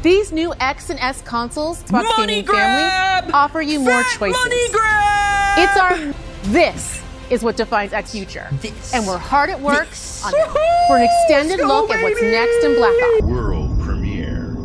These new X and S consoles, Xbox Money Gaming grab! Family, offer you more Fat choices. money grab! It's our this is what defines X future. And we're hard at work on it for an extended Let's go, look at what's baby! next in Black Ops. World premiere.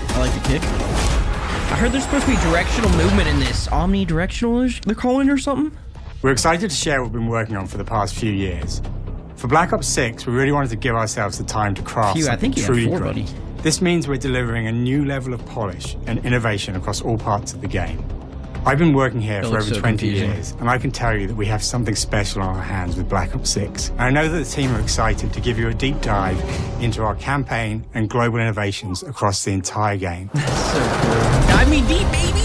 I like the kick. I heard there's supposed to be directional movement in this. Omnidirectional, they're calling it or something? We're excited to share what we've been working on for the past few years. For Black Ops 6, we really wanted to give ourselves the time to craft I something think you truly had 4, great. buddy. This means we're delivering a new level of polish and innovation across all parts of the game. I've been working here for over looks so 20 confusing. years, and I can tell you that we have something special on our hands with Black Ops 6. And I know that the team are excited to give you a deep dive into our campaign and global innovations across the entire game. Dive me deep, baby!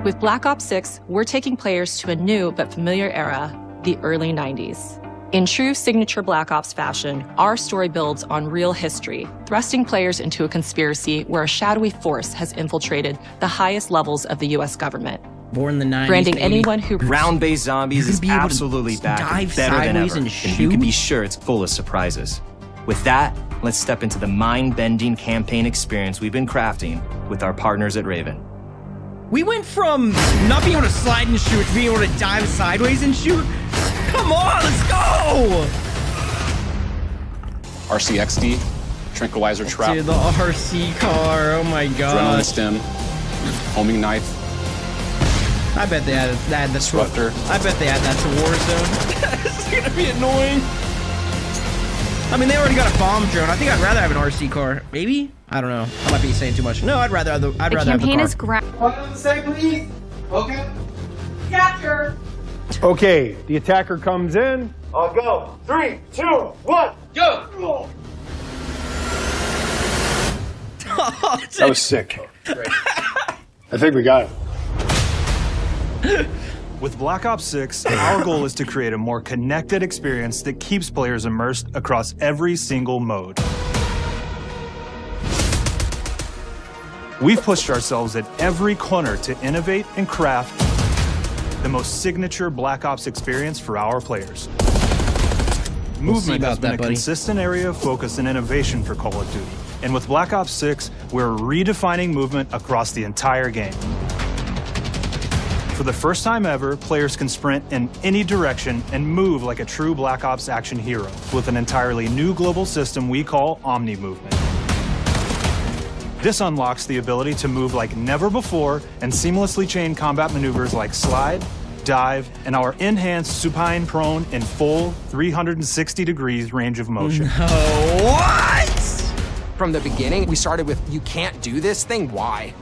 With Black Ops 6, we're taking players to a new but familiar era, the early 90s. In true signature Black Ops fashion, our story builds on real history, thrusting players into a conspiracy where a shadowy force has infiltrated the highest levels of the US government, Born in the 90s. branding baby. anyone who Round-based zombies You're is gonna be able to absolutely back dive and better than sideways ever, and you can shoot? be sure it's full of surprises. With that, let's step into the mind-bending campaign experience we've been crafting with our partners at Raven. We went from not being able to slide and shoot to being able to dive sideways and shoot. Come on, let's go! RCXD, tranquilizer trap, Dude, the RC car, oh my adrenaline god. stem, homing knife, I bet they had that. Disruptor. I bet they had that to Warzone. This is gonna be annoying. I mean, they already got a bomb drone. I think I'd rather have an RC car. Maybe? I don't know. I might be saying too much. No, I'd rather have the The have the campaign car. is great. Okay, the attacker comes in. I'll go. 3, 2, 1, go! That was sick. I think we got it. With Black Ops 6, our goal is to create a more connected experience that keeps players immersed across every single mode. We've pushed ourselves at every corner to innovate and craft the most signature Black Ops experience for our players. Movement has been a consistent area of focus and innovation for Call of Duty. And with Black Ops 6, we're redefining movement across the entire game. For the first time ever, players can sprint in any direction and move like a true Black Ops action hero with an entirely new global system we call Omni Movement. This unlocks the ability to move like never before and seamlessly chain combat maneuvers like slide, dive, and our enhanced supine prone in full 360 degrees range of motion. What? From the beginning, we started with, you can't do this thing, why?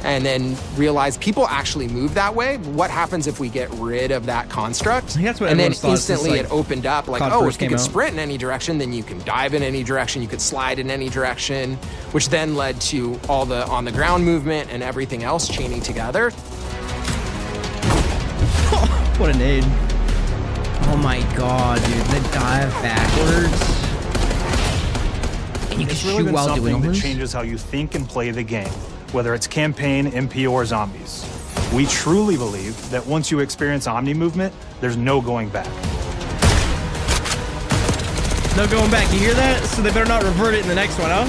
And then realized people actually move that way. What happens if we get rid of that construct? That's what and then everyone's thought since, instantly like, it opened up like, COD oh, first if you came could out. sprint in any direction, then you can dive in any direction, you could slide in any direction, which then led to all the on-the-ground movement and everything else chaining together. What an aid. Oh my god, dude. The dive backwards. And you can It's really shoot been while something doing that this? changes how you think and play the game, whether it's campaign, MP, or zombies. We truly believe that once you experience Omni Movement, there's no going back. No going back. You hear that? So they better not revert it in the next one, huh?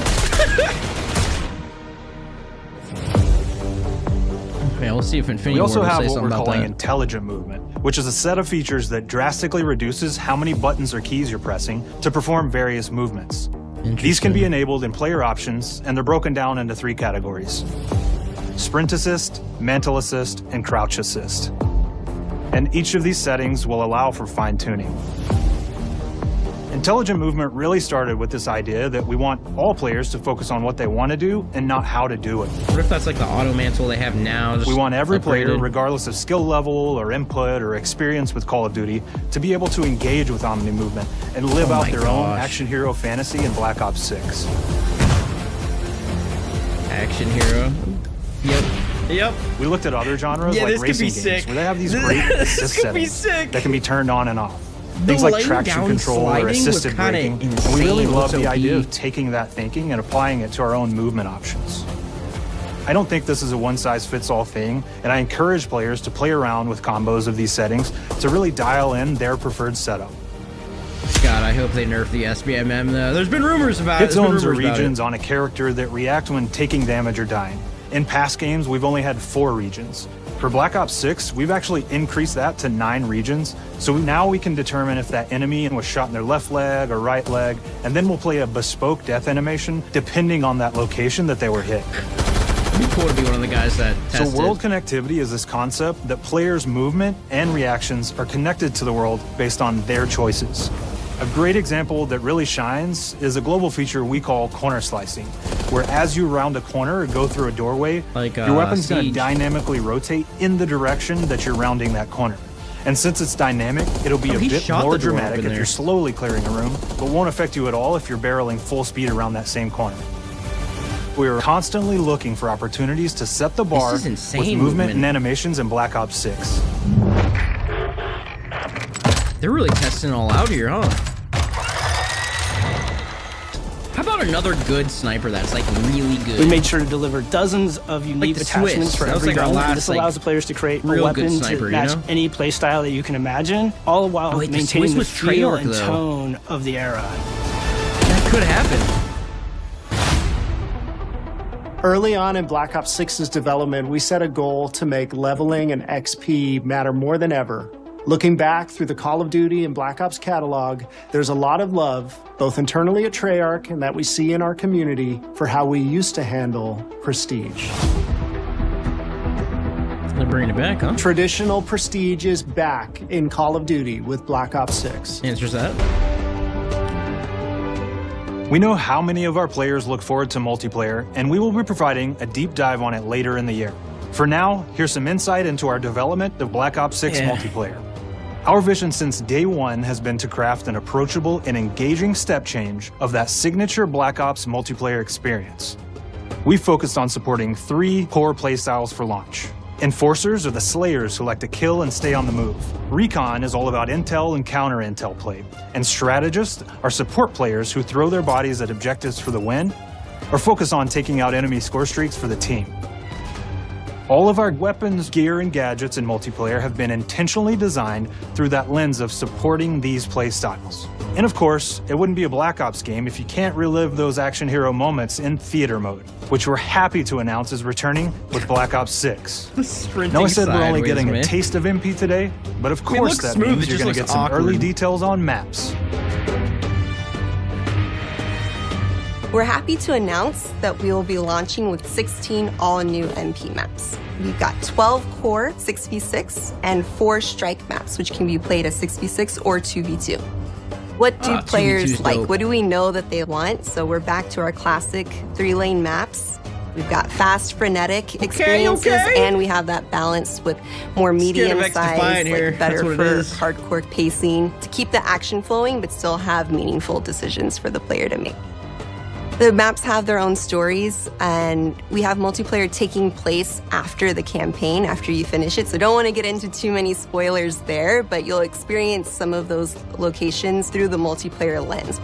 Okay, we'll see if Infinity We also Ward will have say what something we're about calling that. intelligent movement, which is a set of features that drastically reduces how many buttons or keys you're pressing to perform various movements. These can be enabled in player options, and they're broken down into 3 categories: sprint assist, mantle assist, and crouch assist. And each of these settings will allow for fine-tuning. Intelligent movement really started with this idea that we want all players to focus on what they want to do and not how to do it. What if that's like the auto mantle they have now? We want every player, upgraded? regardless of skill level or input or experience with Call of Duty, to be able to engage with Omni Movement and live Oh out my their own gosh. action hero fantasy in Black Ops 6. Action hero. Yep. Yep. We looked at other genres Yeah, like this could racing be games sick. where they have these This great assist could be settings sick. that can be turned on and off. The Things like laying traction down control or sliding assisted was kinda braking. And we insane. really It love looks the OP. idea of taking that thinking and applying it to our own movement options. I don't think this is a one-size-fits-all thing, and I encourage players to play around with combos of these settings to really dial in their preferred setup. God, I hope they nerf the SBMM though. There's been rumors about Hit it. zones are regions on a character that react when taking damage or dying. In past games, we've only had 4 regions. For Black Ops 6, we've actually increased that to 9 regions, so now we can determine if that enemy was shot in their left leg or right leg, and then we'll play a bespoke death animation depending on that location that they were hit. It'd be cool to be one of the guys that So tested. world connectivity is this concept that players' movement and reactions are connected to the world based on their choices. A great example that really shines is a global feature we call corner slicing, where as you round a corner or go through a doorway, Like, your weapon's going to Siege. dynamically rotate in the direction that you're rounding that corner. And since it's dynamic, it'll be a he bit shot more the door dramatic open if there. you're slowly clearing a room, but won't affect you at all if you're barreling full speed around that same corner. We are constantly looking for opportunities to set the bar is insane with movement movement. and animations in Black Ops 6. They're really testing it all out here, huh? How about another good sniper that's like really good? We made sure to deliver dozens of unique the attachments Swiss. for That was every like our gun. last, This like, allows the players to create a real good weapon sniper, to you match know? any play style that you can imagine, all while Oh, wait, the maintaining Swiss the was feel Treyarch, and though. tone of the era. That could happen. Early on in Black Ops 6's development, we set a goal to make leveling and XP matter more than ever. Looking back through the Call of Duty and Black Ops catalog, there's a lot of love, both internally at Treyarch and that we see in our community, for how we used to handle prestige. They're bringing it back, huh? Traditional prestige is back in Call of Duty with Black Ops 6. Answers that. We know how many of our players look forward to multiplayer, and we will be providing a deep dive on it later in the year. For now, here's some insight into our development of Black Ops 6 multiplayer. Our vision since day one has been to craft an approachable and engaging step change of that signature Black Ops multiplayer experience. We focused on supporting 3 core playstyles for launch. Enforcers are the slayers who like to kill and stay on the move. Recon is all about intel and counter-intel play. And strategists are support players who throw their bodies at objectives for the win or focus on taking out enemy score streaks for the team. All of our weapons, gear, and gadgets in multiplayer have been intentionally designed through that lens of supporting these play styles. And of course, it wouldn't be a Black Ops game if you can't relive those action hero moments in theater mode, which we're happy to announce is returning with Black Ops 6. Now I said we're only getting a taste of MP today, but of course looks that smooth, means it you're just going to looks get some early awkward. details on maps. We're happy to announce that we will be launching with 16 all-new MP maps. We've got 12 core 6v6 and 4 strike maps, which can be played as 6v6 or 2v2. What do 2v2 players is like? dope. What do we know that they want? So we're back to our classic 3-lane maps. We've got fast, frenetic experiences, and we have that balance with more medium size, here. like better That's what it for is. hardcore pacing to keep the action flowing, but still have meaningful decisions for the player to make. The maps have their own stories, and we have multiplayer taking place after the campaign, after you finish it. So don't want to get into too many spoilers there, but you'll experience some of those locations through the multiplayer lens.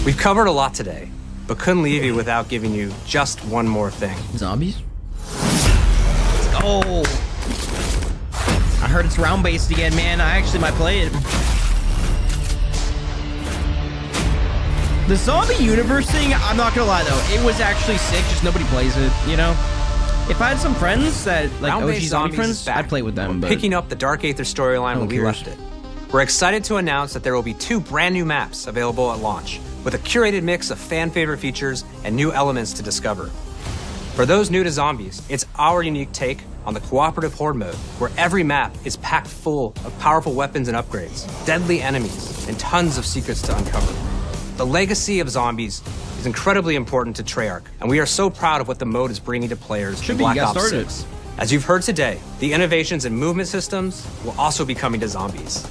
We've covered a lot today, but couldn't leave you without giving you just one more thing. Zombies? Oh! I heard it's round-based again, man. I actually might play it. The zombie universe thing, I'm not gonna lie though, it was actually sick, just nobody plays it, you know? If I had some friends that, like OG Round-based zombie Zombies friends, is back. I'd play with them, We're but... picking up the Dark Aether storyline when we cares? left it. We're excited to announce that there will be 2 brand new maps available at launch, with a curated mix of fan-favorite features and new elements to discover. For those new to zombies, it's our unique take on the cooperative horde mode, where every map is packed full of powerful weapons and upgrades, deadly enemies, and tons of secrets to uncover. The legacy of zombies is incredibly important to Treyarch, and we are so proud of what the mode is bringing to players in Black Ops 6. As you've heard today, the innovations in movement systems will also be coming to zombies.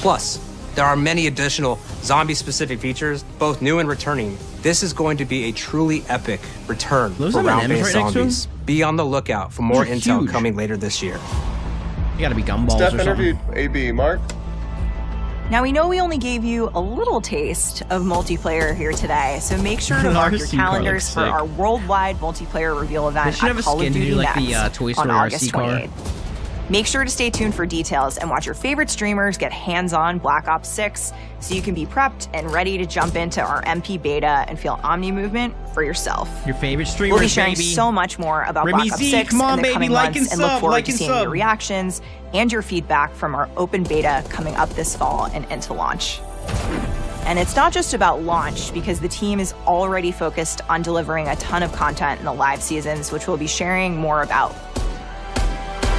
Plus, There are many additional zombie-specific features, both new and returning. This is going to be a truly epic return Those for M&Ms round-based right next to him? zombies. Be on the lookout for more Those are intel huge. coming later this year. You gotta be gumballs Steph or something. interviewed AB. Mark? Now, we know we only gave you a little taste of multiplayer here today, so make sure to mark your RC car calendars looks for sick. our worldwide multiplayer reveal They event should have at a Call of skin to Duty do like the Next Toy on Story August RC car. 28th. Make sure to stay tuned for details and watch your favorite streamers get hands-on Black Ops 6 so you can be prepped and ready to jump into our MP beta and feel Omni movement for yourself. Your favorite streamers, We'll be sharing baby. so much more about Rimmy Black Ops Z, 6 come on, in the baby, coming like months and look sub, forward like to and seeing sub. your reactions and your feedback from our open beta coming up this fall and into launch. And it's not just about launch, because the team is already focused on delivering a ton of content in the live seasons, which we'll be sharing more about.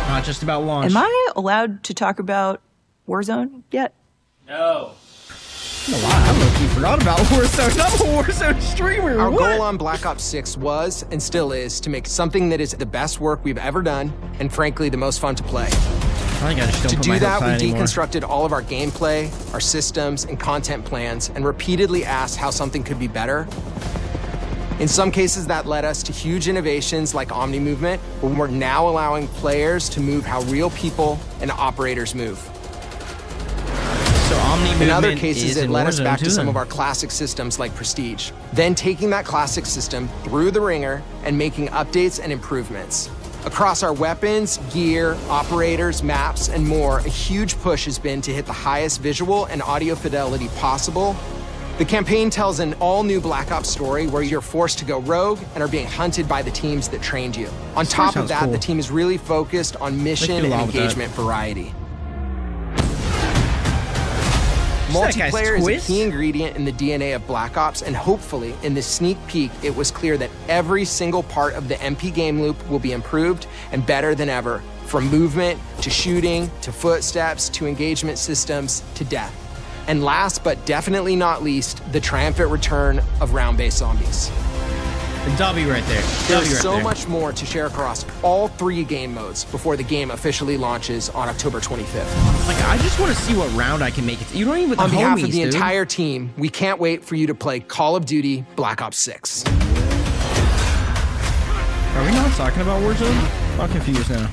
Not just about launch. Am I allowed to talk about Warzone yet? No. I'm low-key forgot about Warzone. I'm a Warzone streamer. Our What? goal on Black Ops 6 was, and still is, to make something that is the best work we've ever done, and frankly, the most fun to play. I think I just don't To put do my that, we hopes high anymore. deconstructed all of our gameplay, our systems, and content plans, and repeatedly asked how something could be better. In some cases, that led us to huge innovations like Omni Movement, where we're now allowing players to move how real people and operators move. So Omni In other movement cases, is it in led us Warzone back to too, some then. of our classic systems like Prestige. Then taking that classic system through the ringer and making updates and improvements. Across our weapons, gear, operators, maps, and more, a huge push has been to hit the highest visual and audio fidelity possible. The campaign tells an all-new Black Ops story where you're forced to go rogue and are being hunted by the teams that trained you. On This story top of sounds that, cool. the team is really focused on mission Let's do a and lot with that. engagement variety. that guy's Multiplayer is a twist? key ingredient in the DNA of Black Ops, and hopefully, in this sneak peek, it was clear that every single part of the MP game loop will be improved and better than ever, from movement to shooting to footsteps to engagement systems to death. And last but definitely not least, the triumphant return of round-based zombies. The W right there. There's W right so there. much more to share across all 3 game modes before the game officially launches on October 25th. Like, I just want to see what round I can make it. You don't even with On the behalf homies, of the dude. entire team, we can't wait for you to play Call of Duty Black Ops 6. Are we not talking about Warzone? I'm confused now.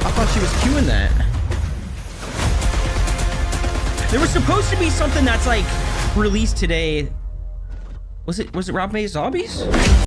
I thought she was queuing that. There was supposed to be something that's like released today. Was it Rob May's Zombies?